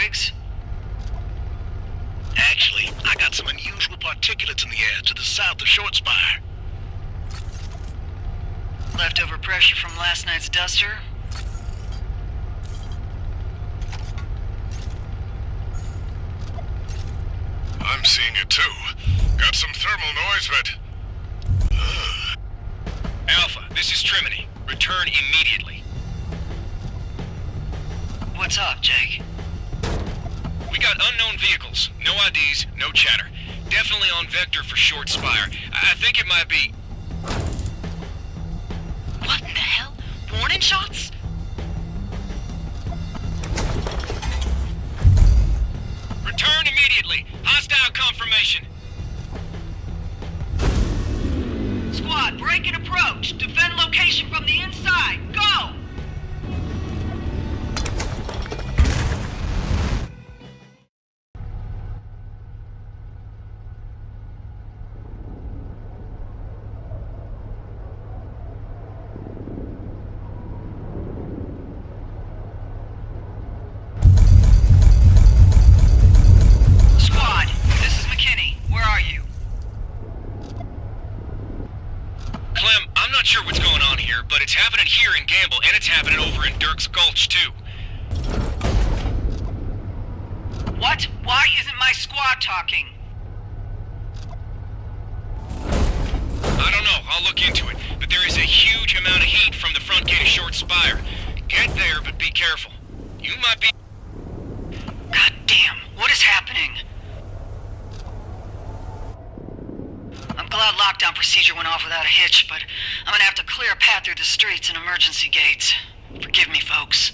twigs? Actually, I got some unusual particulates in the air to the south of Short Spire. Leftover pressure from last night's duster? I'm seeing it too. Got some thermal noise, but... Alpha, this is Trimony. Return immediately. What's up, Jake? We got unknown vehicles. No IDs, no chatter. Definitely on vector for Short Spire. I think it might be... What in the hell? Warning shots? Return immediately. Hostile confirmation. Squad, break and approach. Defend location from the inside. Go! Squad, this is McKinney. Where are you? Clem, I'm not sure what's going on here, but it's happening here in Gamble, and it's happening over in Dirk's Gulch, too. What? Why isn't my squad talking? I don't know. I'll look into it. But there is a huge amount of heat from the front gate of Short Spire. Get there, but be careful. You might be... God damn, what is happening? I'm glad lockdown procedure went off without a hitch, but I'm gonna have to clear a path through the streets and emergency gates. Forgive me, folks.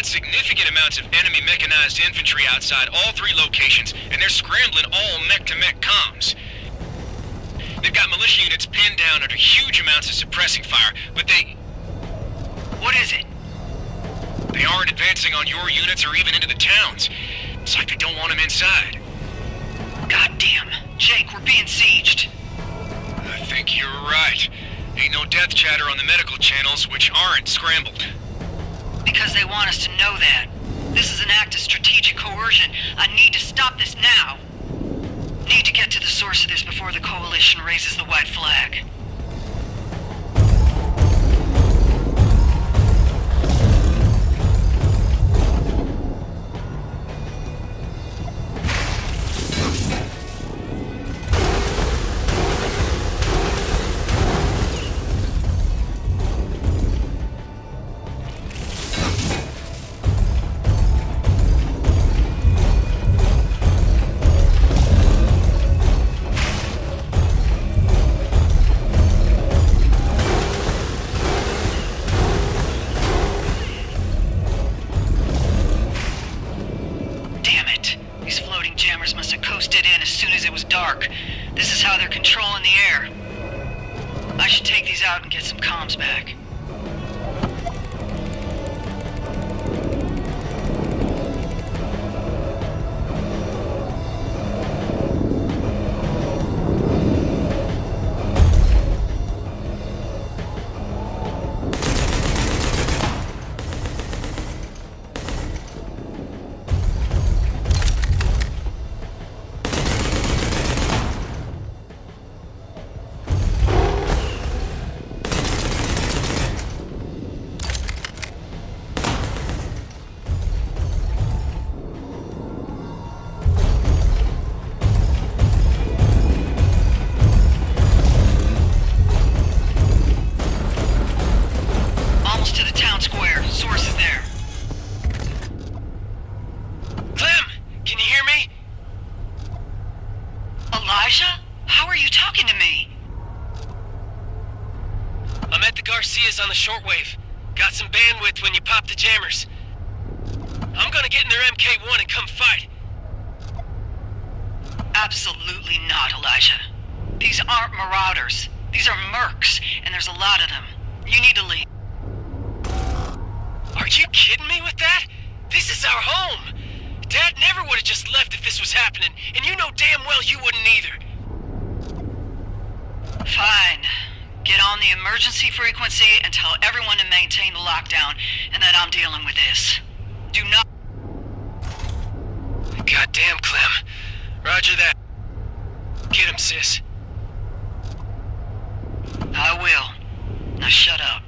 Significant amounts of enemy mechanized infantry outside all three locations, and they're scrambling all mech-to-mech comms. They've got militia units pinned down under huge amounts of suppressing fire, but they... What is it? They aren't advancing on your units or even into the towns. It's like they don't want them inside. Goddamn. Jake, we're being sieged. I think you're right. Ain't no death chatter on the medical channels, which aren't scrambled. Because they want us to know that. This is an act of strategic coercion. I need to stop this now. Need to get to the source of this before the Coalition raises the white flag. This is how they're controlling the air. I should take these out and get some comms back. On the shortwave. Got some bandwidth when you pop the jammers. I'm gonna get in their MK1 and come fight. Absolutely not, Elijah. These aren't marauders. These are mercs, and there's a lot of them. You need to leave. Are you kidding me with that? This is our home. Dad never would have just left if this was happening, and you know damn well you wouldn't either. Fine. Get on the emergency frequency and tell everyone to maintain the lockdown and that I'm dealing with this. Do not... Goddamn, Clem. Roger that. Get him, sis. I will. Now shut up.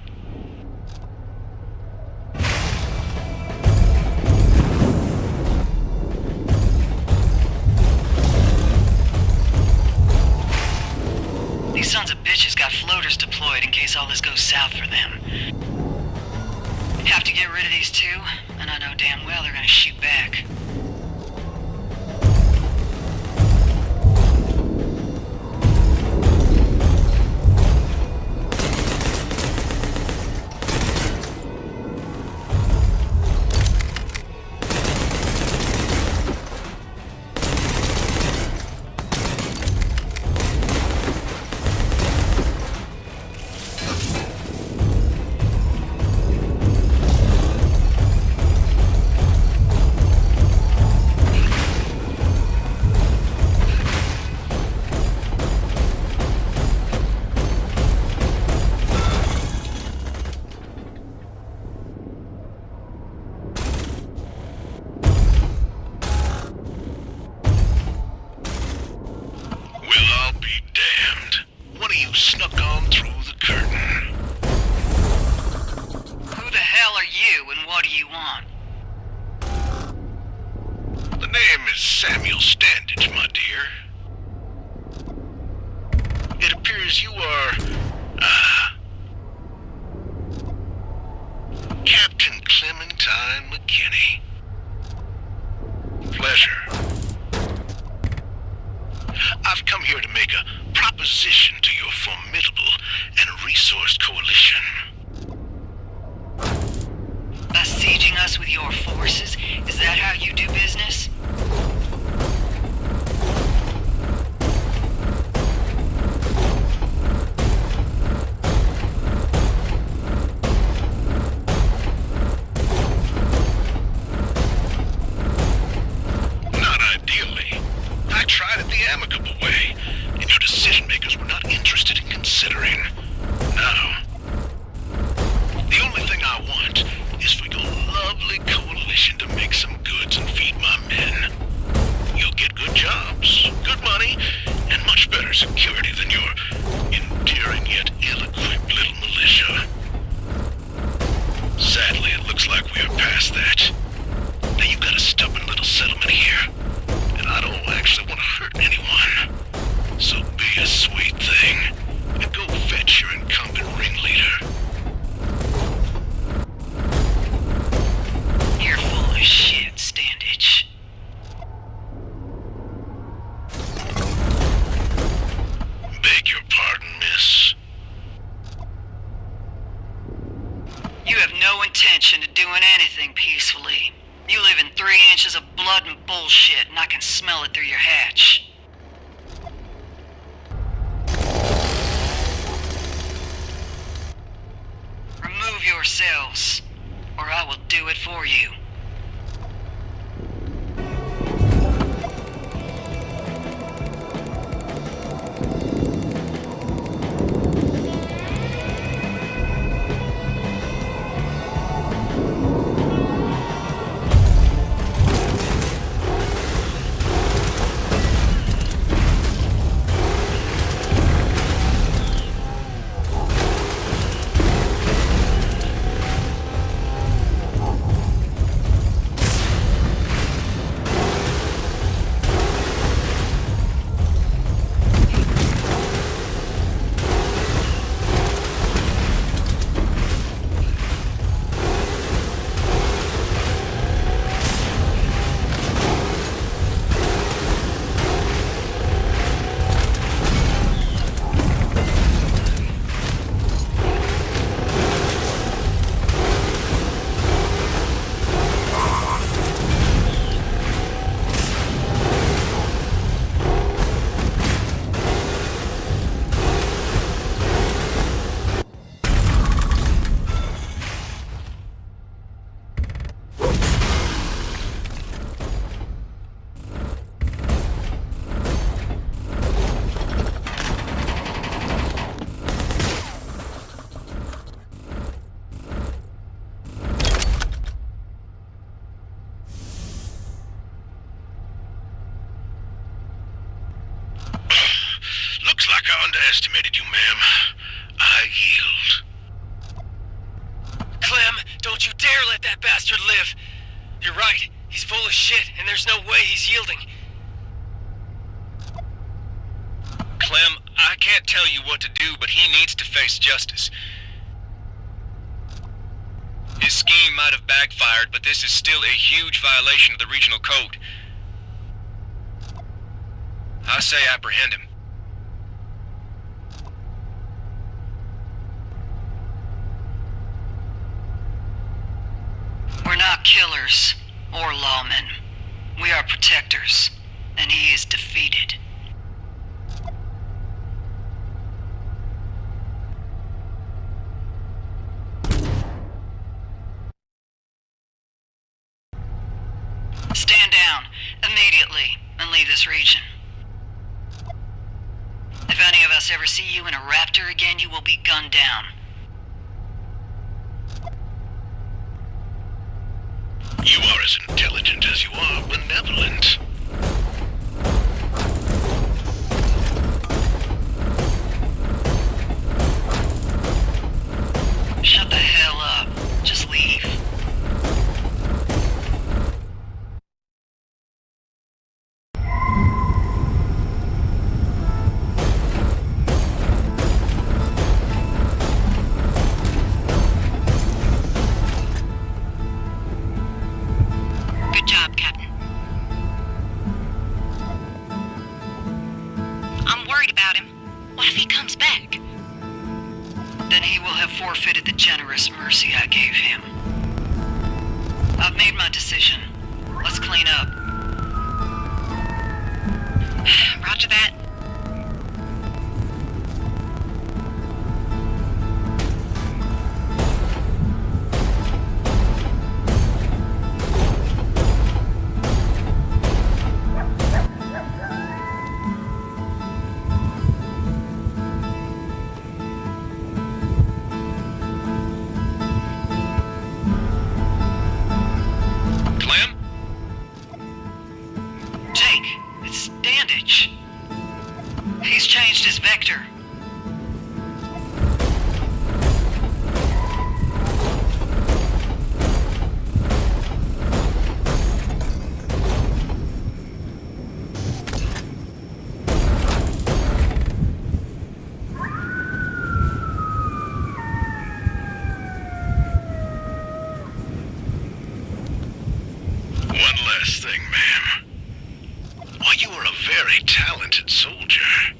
These sons of bitches got floaters deployed in case all this goes south for them. Have to get rid of these two, and I know damn well they're gonna shoot back. I've come here to make a proposition to your formidable and resourced coalition. Besieging us with your forces? Is that how you do business? Not ideally. I tried it the amicable way, and your decision-makers were not interested in considering. Now, the only thing I want is for your lovely coalition to make some goods and feed my men. You'll get good jobs, good money, and much better security than your endearing yet ill-equipped little militia. Sadly, it looks like we are past that. Now you've got a stubborn little settlement here, and I don't actually want to hurt anyone. So be a sweet thing, and go fetch your incumbent ringleader. You're full of shit, Standage. Beg your pardon, miss. You have no intention of doing anything peacefully. You live in 3 inches of blood and bullshit, and I can smell it through your hatch. yourselves, or I will do it for you. I underestimated you, ma'am. I yield. Clem, don't you dare let that bastard live! You're right, he's full of shit, and there's no way he's yielding. Clem, I can't tell you what to do, but he needs to face justice. His scheme might have backfired, but this is still a huge violation of the regional code. I say apprehend him. We're not killers or lawmen. We are protectors, and he is defeated. Stand down immediately and leave this region. If any of us ever see you in a raptor again, you will be gunned down. You are as intelligent as you are benevolent. Shut the hell up. Just leave. Good job, Captain. I'm worried about him. What if he comes back? Then he will have forfeited the generous mercy I gave him. I've made my decision. Let's clean up. Roger that. Clem? Jake, it's Dandage. He's changed his vector. One last thing, ma'am. While you are a very talented soldier,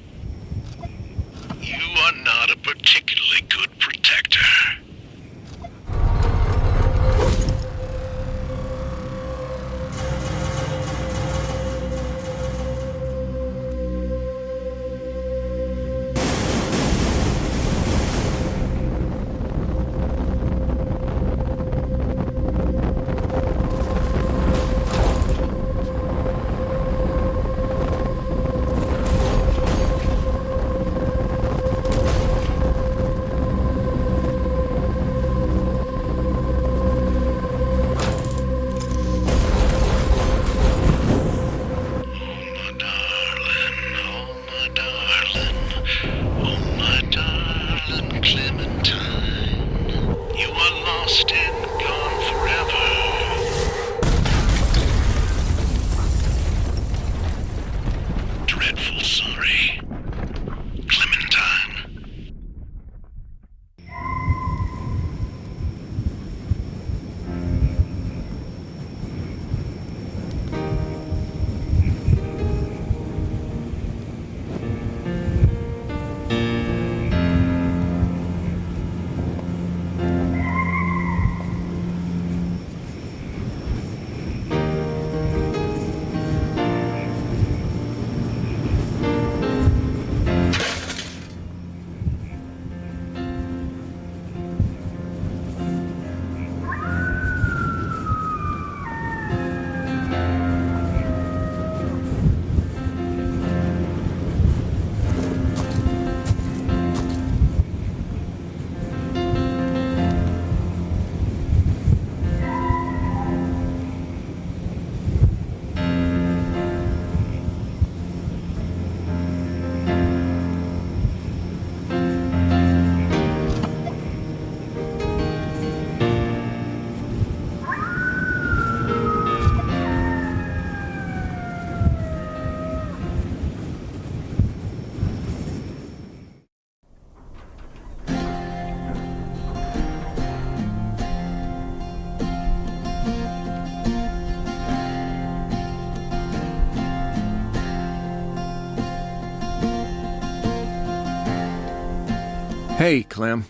Hey, Clem.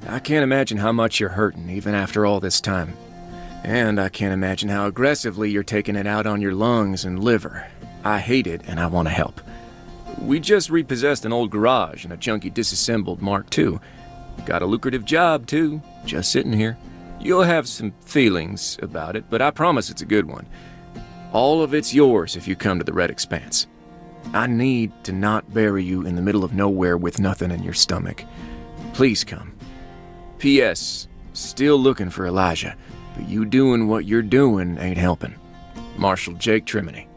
I can't imagine how much you're hurting, even after all this time. And I can't imagine how aggressively you're taking it out on your lungs and liver. I hate it, and I want to help. We just repossessed an old garage and a junky disassembled Mark II. Got a lucrative job, too, just sitting here. You'll have some feelings about it, but I promise it's a good one. All of it's yours if you come to the Red Expanse. I need to not bury you in the middle of nowhere with nothing in your stomach. Please come. P.S. Still looking for Elijah, but you doing what you're doing ain't helping. Marshal Jake Trimony.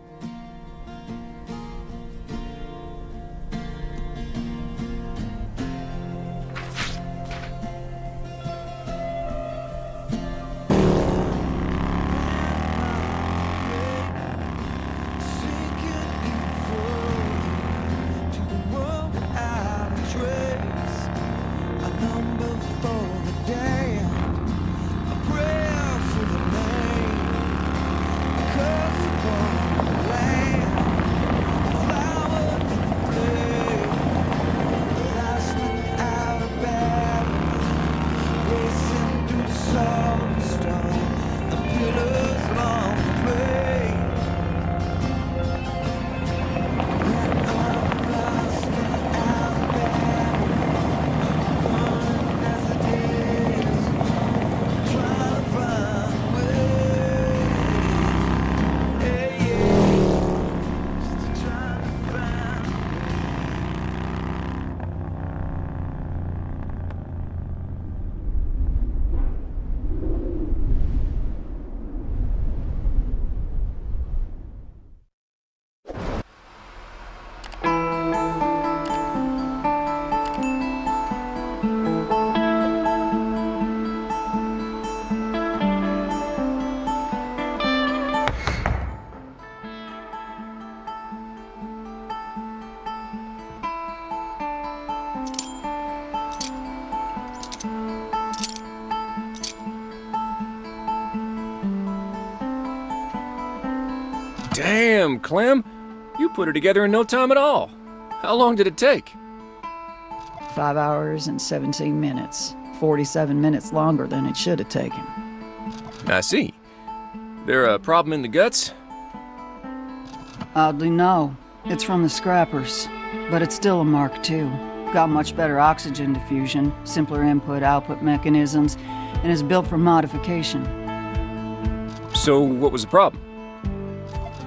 Damn, Clem! You put her together in no time at all. How long did it take? 5 hours and 17 minutes. 47 minutes longer than it should have taken. I see. There a problem in the guts? Oddly, no. It's from the scrappers. But it's still a Mark II. Got much better oxygen diffusion, simpler input-output mechanisms, and is built for modification. So, what was the problem?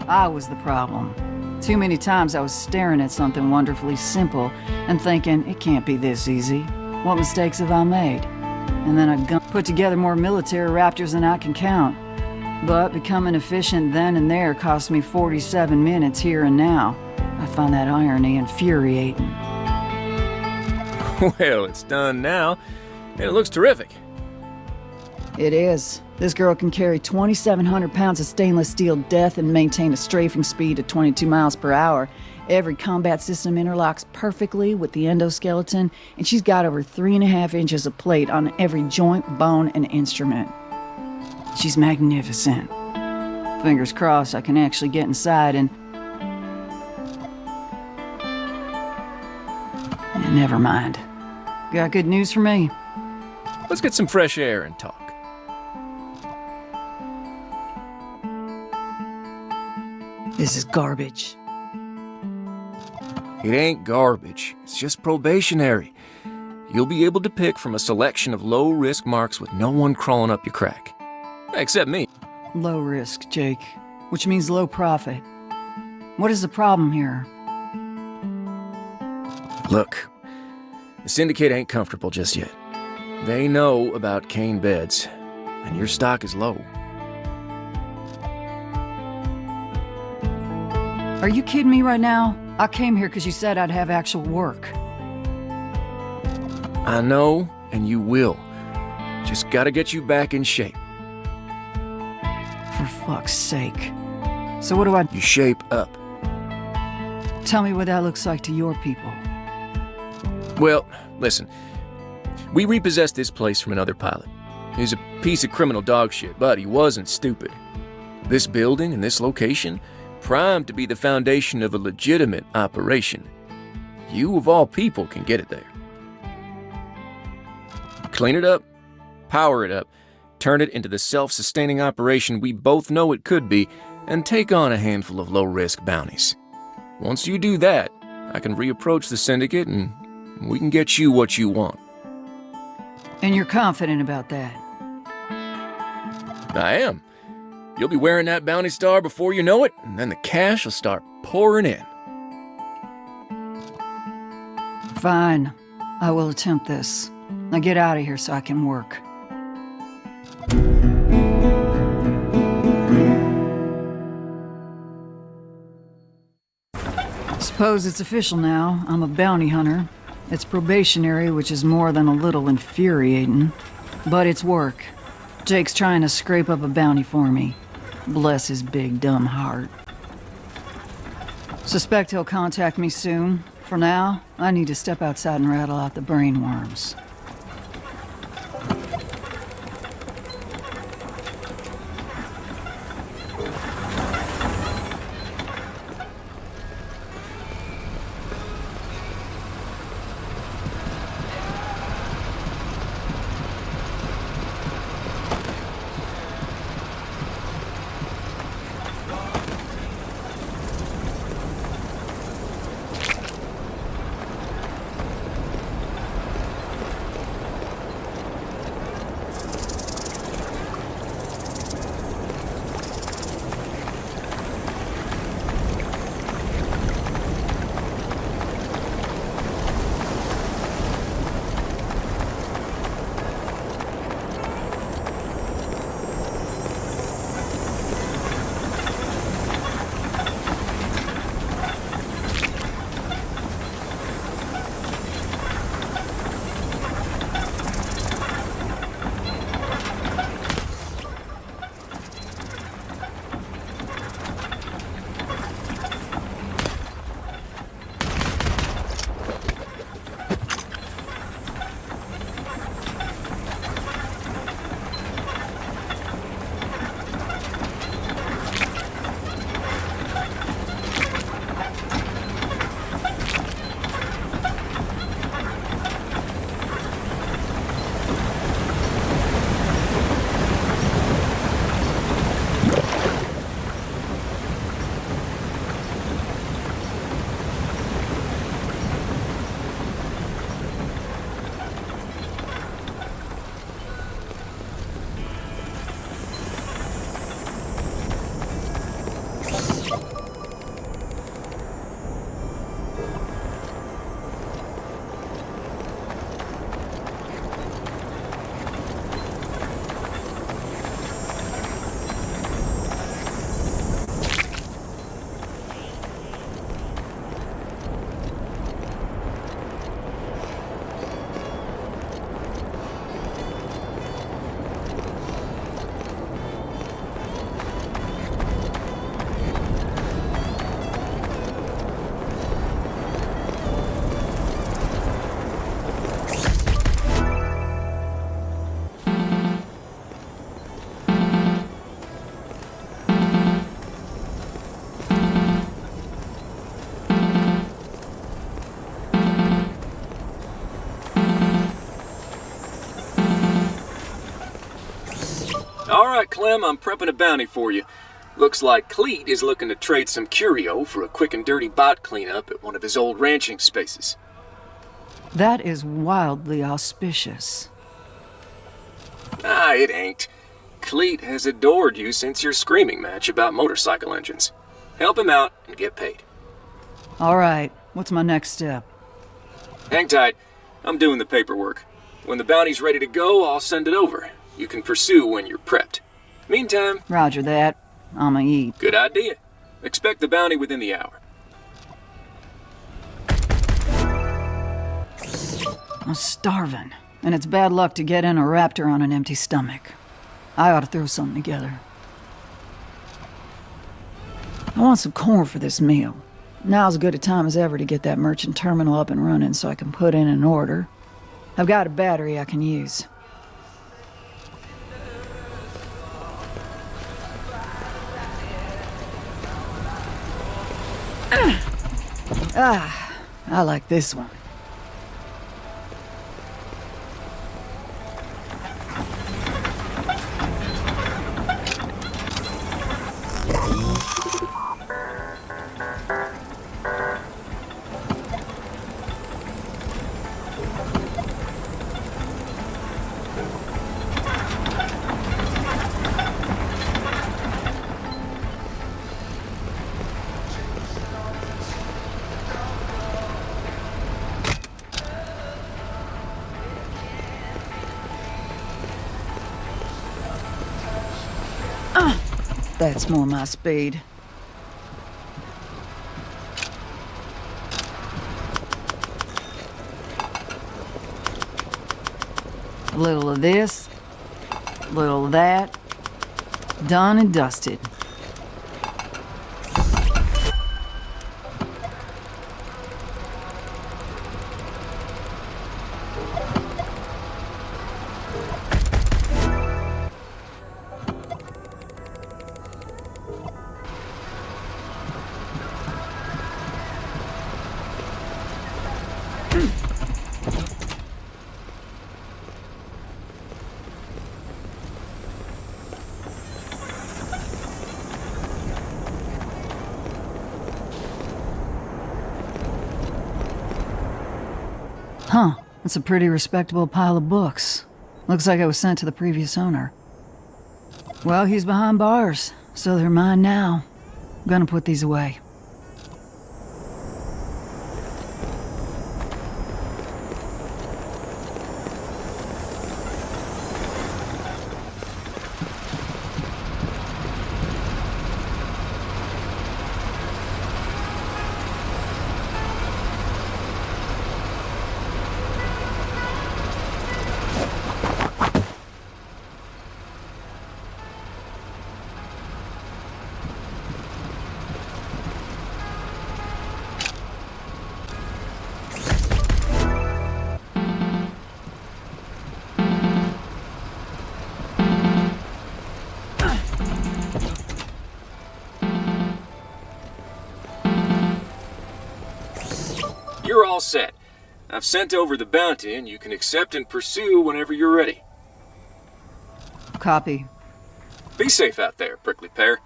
I was the problem. Too many times I was staring at something wonderfully simple and thinking, it can't be this easy. What mistakes have I made? And then I put together more military raptors than I can count. But becoming efficient then and there cost me 47 minutes here and now. I find that irony infuriating. Well, it's done now, and it looks terrific. It is. This girl can carry 2,700 pounds of stainless steel death and maintain a strafing speed of 22 miles per hour. Every combat system interlocks perfectly with the endoskeleton, and she's got over 3.5 inches of plate on every joint, bone, and instrument. She's magnificent. Fingers crossed I can actually get inside and never mind. Got good news for me. Let's get some fresh air and talk. This is garbage. It ain't garbage. It's just probationary. You'll be able to pick from a selection of low-risk marks with no one crawling up your crack. Except me. Low risk, Jake. Which means low profit. What is the problem here? Look, the Syndicate ain't comfortable just yet. They know about cane beds, and your stock is low. Are you kidding me right now? I came here because you said I'd have actual work. I know, and you will. Just gotta get you back in shape. For fuck's sake. So what do I... You shape up. Tell me what that looks like to your people. Well, listen. We repossessed this place from another pilot. He's a piece of criminal dog shit, but he wasn't stupid. This building and this location, primed to be the foundation of a legitimate operation. You, of all people, can get it there. Clean it up, power it up, turn it into the self-sustaining operation we both know it could be, and take on a handful of low-risk bounties. Once you do that, I can reapproach the syndicate and we can get you what you want. And you're confident about that? I am. You'll be wearing that bounty star before you know it, and then the cash will start pouring in. Fine. I will attempt this. Now get out of here so I can work. Suppose it's official now. I'm a bounty hunter. It's probationary, which is more than a little infuriating. But it's work. Jake's trying to scrape up a bounty for me. Bless his big, dumb heart. Suspect he'll contact me soon. For now, I need to step outside and rattle out the brainworms. All right, Clem, I'm prepping a bounty for you. Looks like Cleet is looking to trade some curio for a quick and dirty bot cleanup at one of his old ranching spaces. That is wildly auspicious. Ah, it ain't. Cleet has adored you since your screaming match about motorcycle engines. Help him out and get paid. All right, what's my next step? Hang tight. I'm doing the paperwork. When the bounty's ready to go, I'll send it over. You can pursue when you're prepped. Meantime... Roger that. I'ma eat. Good idea. Expect the bounty within the hour. I'm starving, and it's bad luck to get in a raptor on an empty stomach. I ought to throw something together. I want some corn for this meal. Now's as good a time as ever to get that merchant terminal up and running so I can put in an order. I've got a battery I can use. I like this one. That's more my speed. A little of this, a little of that. Done and dusted. Huh, that's a pretty respectable pile of books. Looks like it was sent to the previous owner. Well, he's behind bars, so they're mine now. I'm gonna put these away. You're all set. I've sent over the bounty, and you can accept and pursue whenever you're ready. Copy. Be safe out there, prickly pear.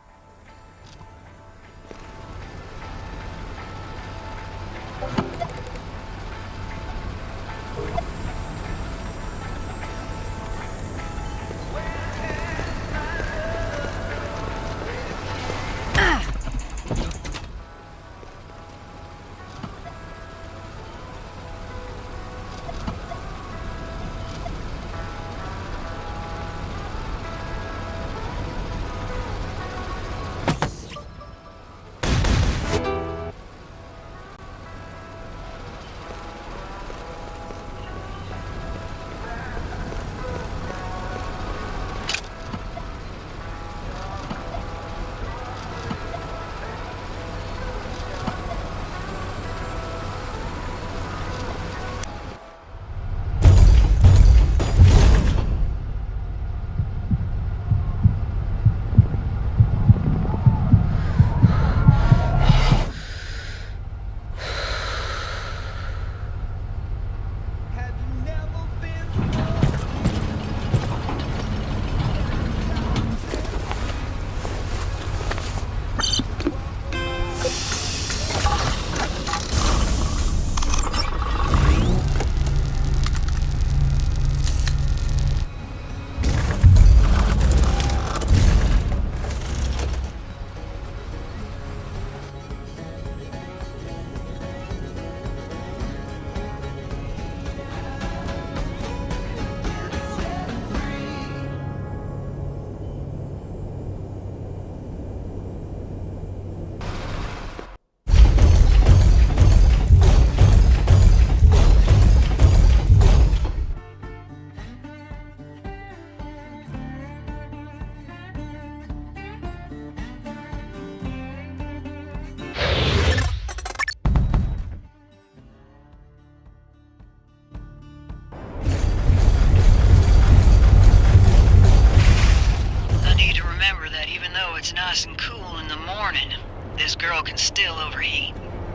It's nice and cool in the morning. This girl can still overheat.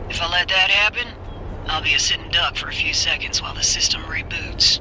If I let that happen, I'll be a sitting duck for a few seconds while the system reboots.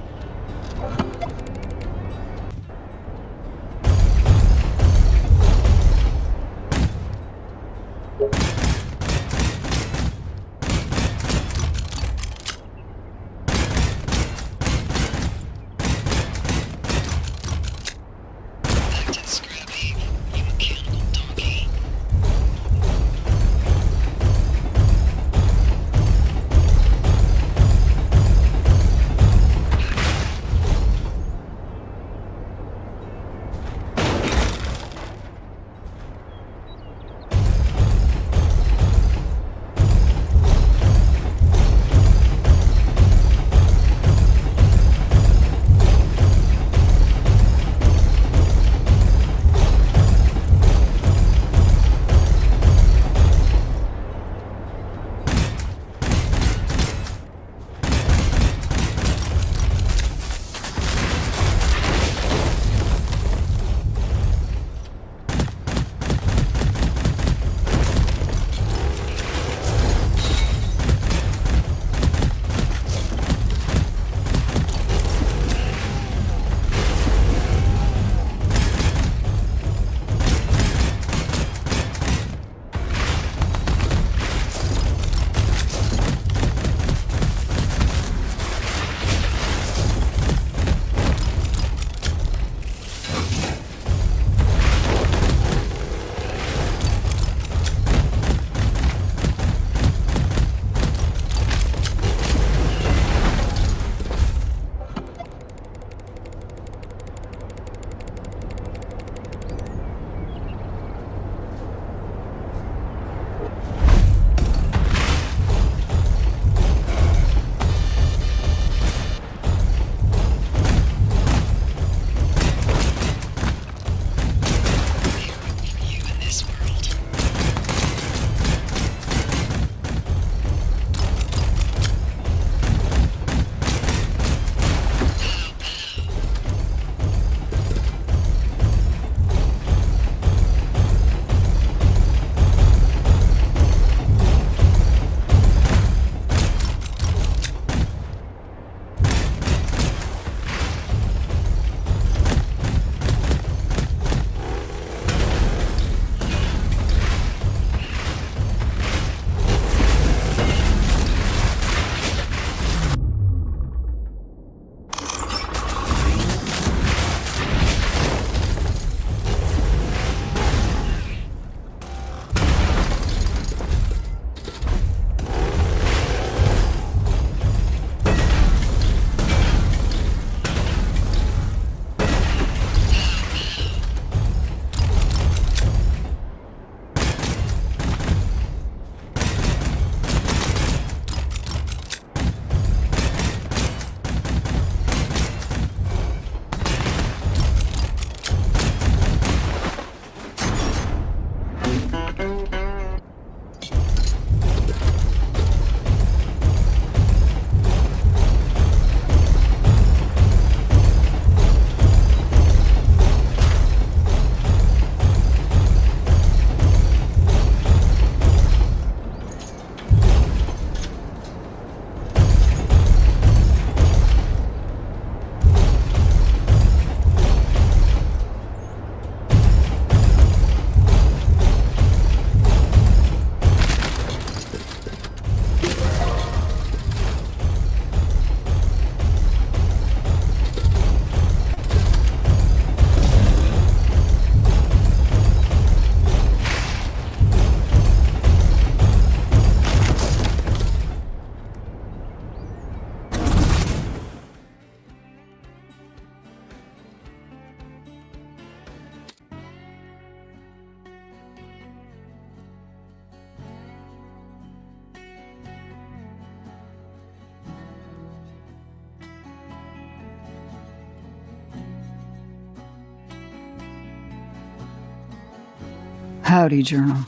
Howdy, Journal.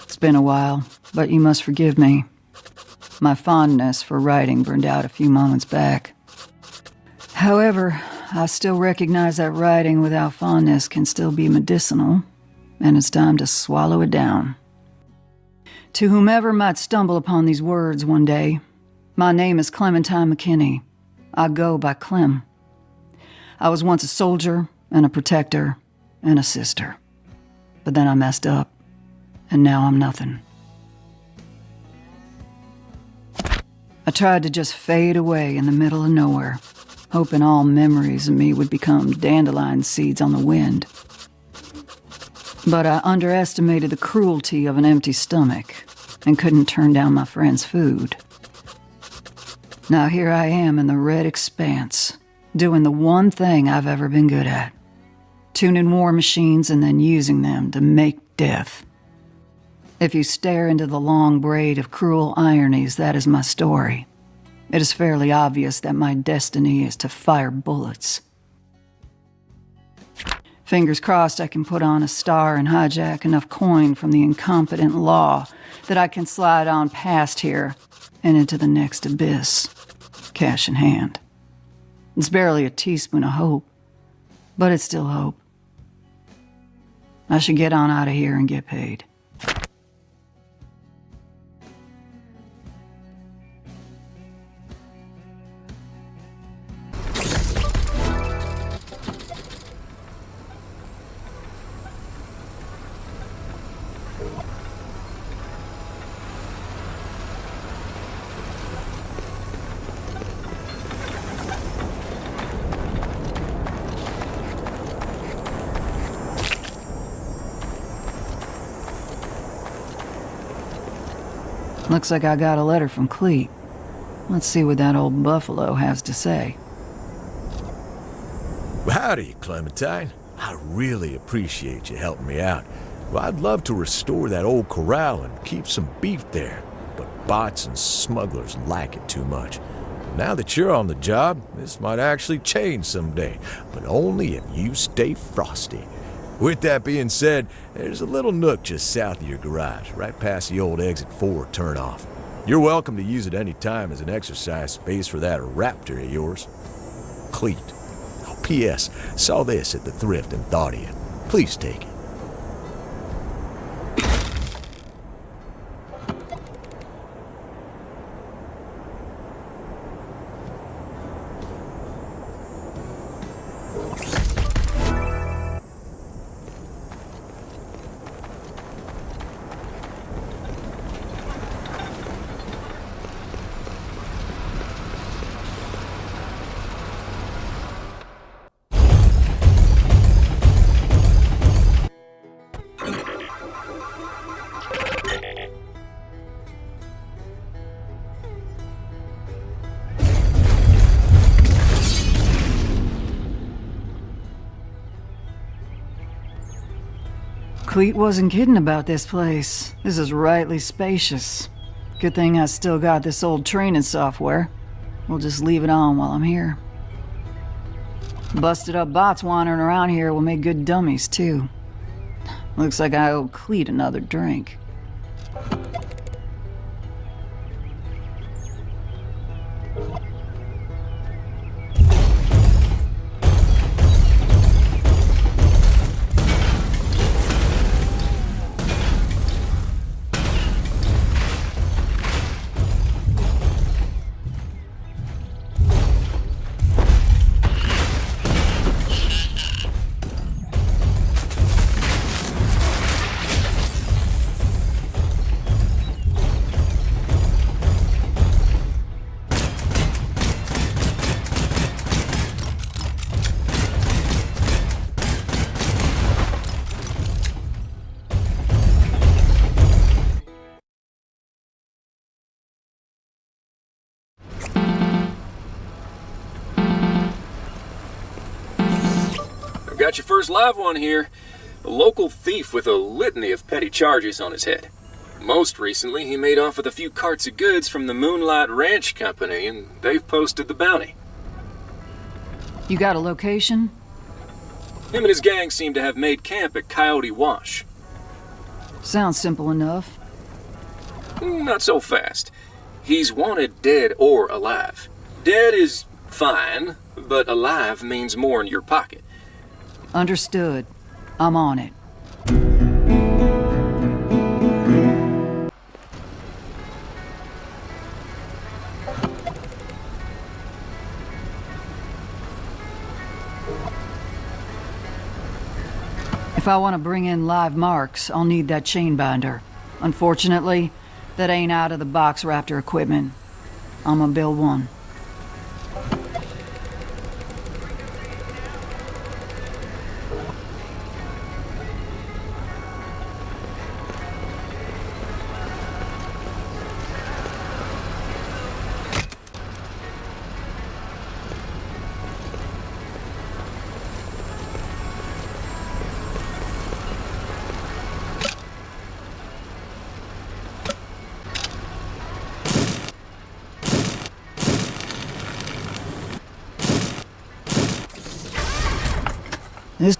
It's been a while, but you must forgive me. My fondness for writing burned out a few moments back. However, I still recognize that writing without fondness can still be medicinal, and it's time to swallow it down. To whomever might stumble upon these words one day, my name is Clementine McKinney. I go by Clem. I was once a soldier and a protector and a sister. But then I messed up, and now I'm nothing. I tried to just fade away in the middle of nowhere, hoping all memories of me would become dandelion seeds on the wind. But I underestimated the cruelty of an empty stomach and couldn't turn down my friend's food. Now here I am in the red expanse, doing the one thing I've ever been good at. Tuning war machines and then using them to make death. If you stare into the long braid of cruel ironies, that is my story. It is fairly obvious that my destiny is to fire bullets. Fingers crossed I can put on a star and hijack enough coin from the incompetent law that I can slide on past here and into the next abyss, cash in hand. It's barely a teaspoon of hope, but it's still hope. I should get on out of here and get paid. Looks like I got a letter from Clem. Let's see what that old buffalo has to say. Howdy, Clementine. I really appreciate you helping me out. Well, I'd love to restore that old corral and keep some beef there, but bots and smugglers like it too much. Now that you're on the job, this might actually change someday, but only if you stay frosty. With that being said, there's a little nook just south of your garage, right past the old exit 4 turnoff. You're welcome to use it any time as an exercise space for that raptor of yours. Cleet. Oh, P.S. Saw this at the thrift and thought of you. Please take it. Cleet wasn't kidding about this place. This is rightly spacious. Good thing I still got this old training software. We'll just leave it on while I'm here. Busted up bots wandering around here will make good dummies, too. Looks like I owe Cleet another drink. Got your first live one here. A local thief with a litany of petty charges on his head. Most recently, he made off with a few carts of goods from the Moonlight Ranch Company, and they've posted the bounty. You got a location? Him and his gang seem to have made camp at Coyote Wash. Sounds simple enough. Not so fast. He's wanted dead or alive. Dead is fine, but alive means more in your pocket. Understood. I'm on it. If I want to bring in live marks, I'll need that chain binder. Unfortunately, that ain't out of the box Raptor equipment. I'm gonna build one. This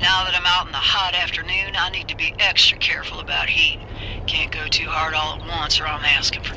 Now that I'm out in the hot afternoon, I need to be extra careful about heat. Can't go too hard all at once or I'm asking for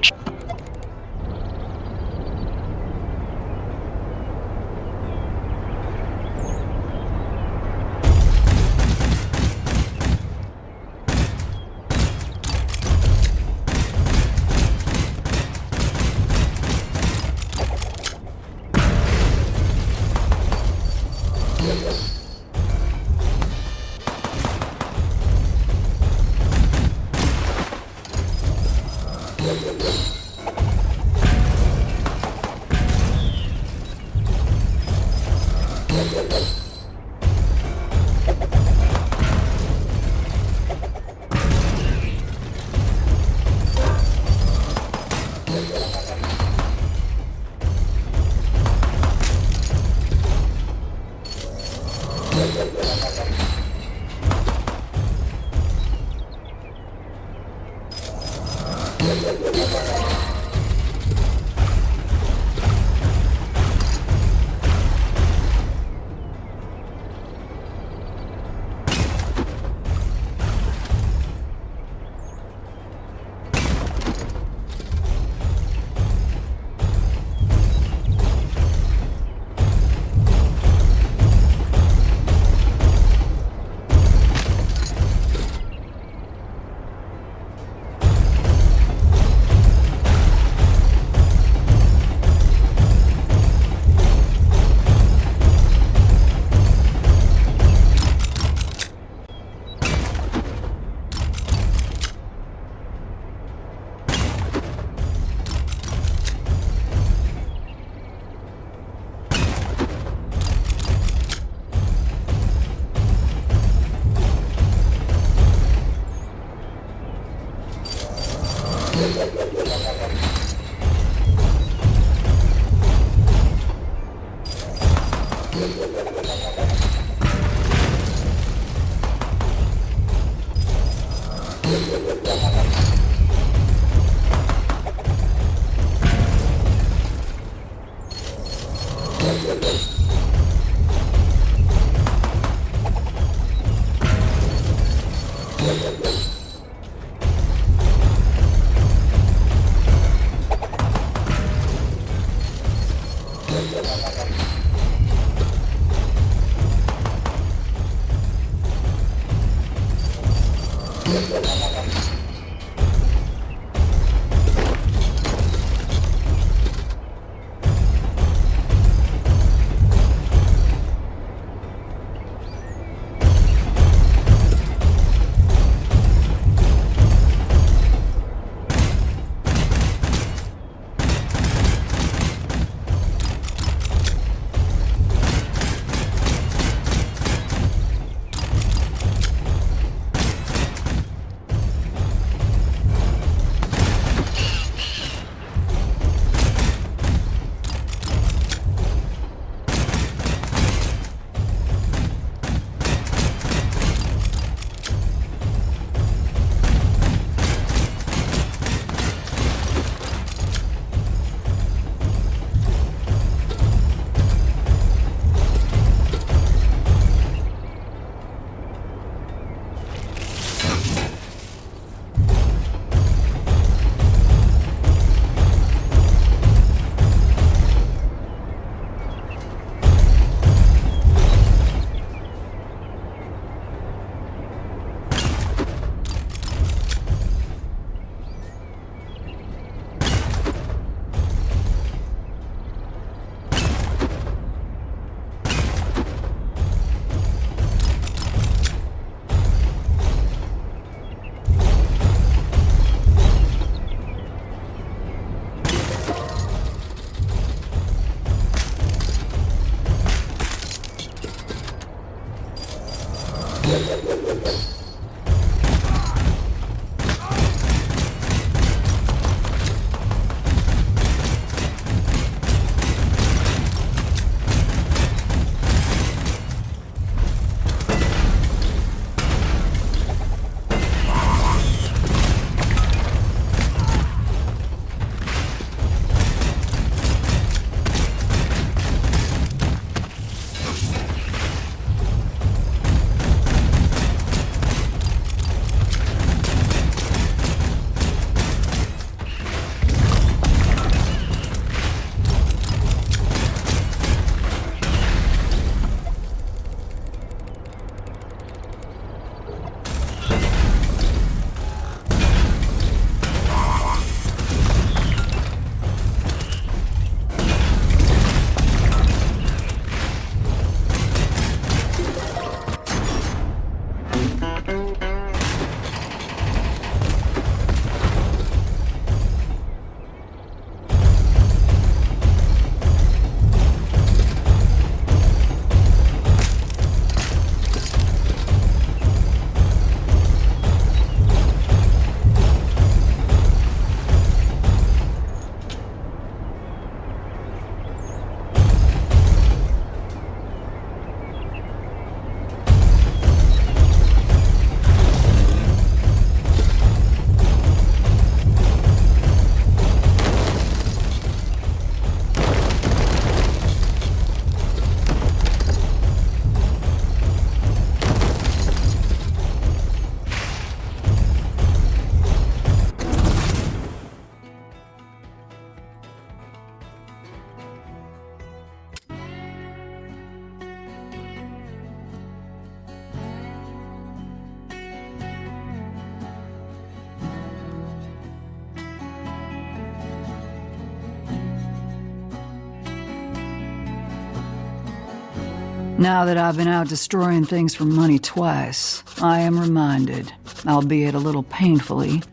Now that I've been out destroying things for money twice, I am reminded, albeit a little painfully,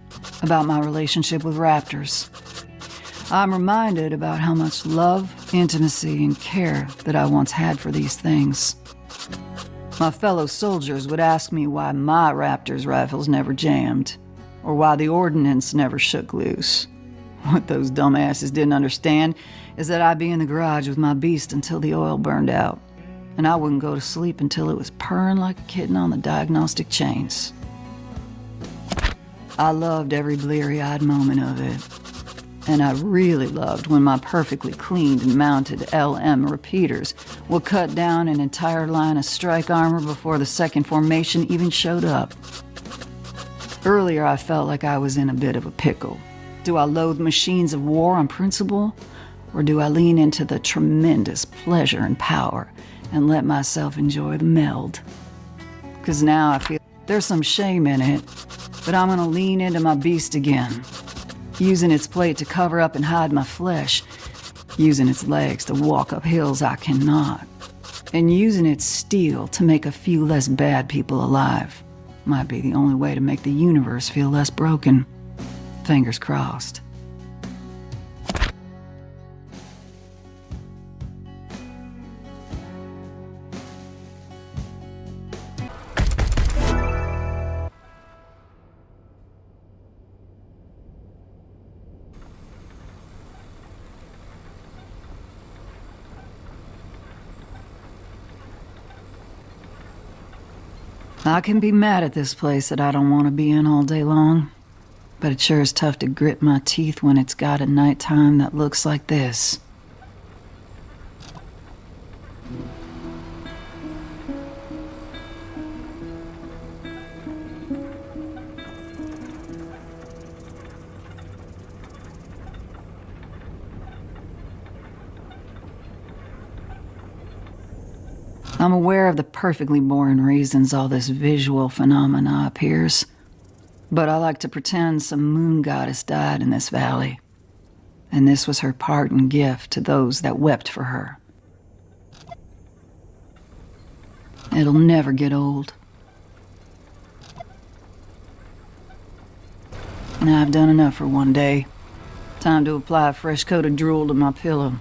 about my relationship with raptors. I'm reminded about how much love, intimacy, and care that I once had for these things. My fellow soldiers would ask me why my Raptors rifles never jammed, or why the ordnance never shook loose. What those dumbasses didn't understand is that I'd be in the garage with my beast until the oil burned out, and I wouldn't go to sleep until it was purring like a kitten on the diagnostic chains. I loved every bleary-eyed moment of it. And I really loved when my perfectly cleaned and mounted LM repeaters would cut down an entire line of strike armor before the second formation even showed up. Earlier, I felt like I was in a bit of a pickle. Do I loathe machines of war on principle? Or do I lean into the tremendous pleasure and power and let myself enjoy the meld? Because now I feel there's some shame in it, but I'm gonna lean into my beast again. Using its plate to cover up and hide my flesh, using its legs to walk up hills I cannot, and using its steel to make a few less bad people alive might be the only way to make the universe feel less broken. Fingers crossed. I can be mad at this place that I don't want to be in all day long, but it sure is tough to grit my teeth when it's got a nighttime that looks like this. I'm aware of the perfectly boring reasons all this visual phenomena appears, but I like to pretend some moon goddess died in this valley, and this was her part and gift to those that wept for her. It'll never get old. Now I've done enough for one day. Time to apply a fresh coat of drool to my pillow.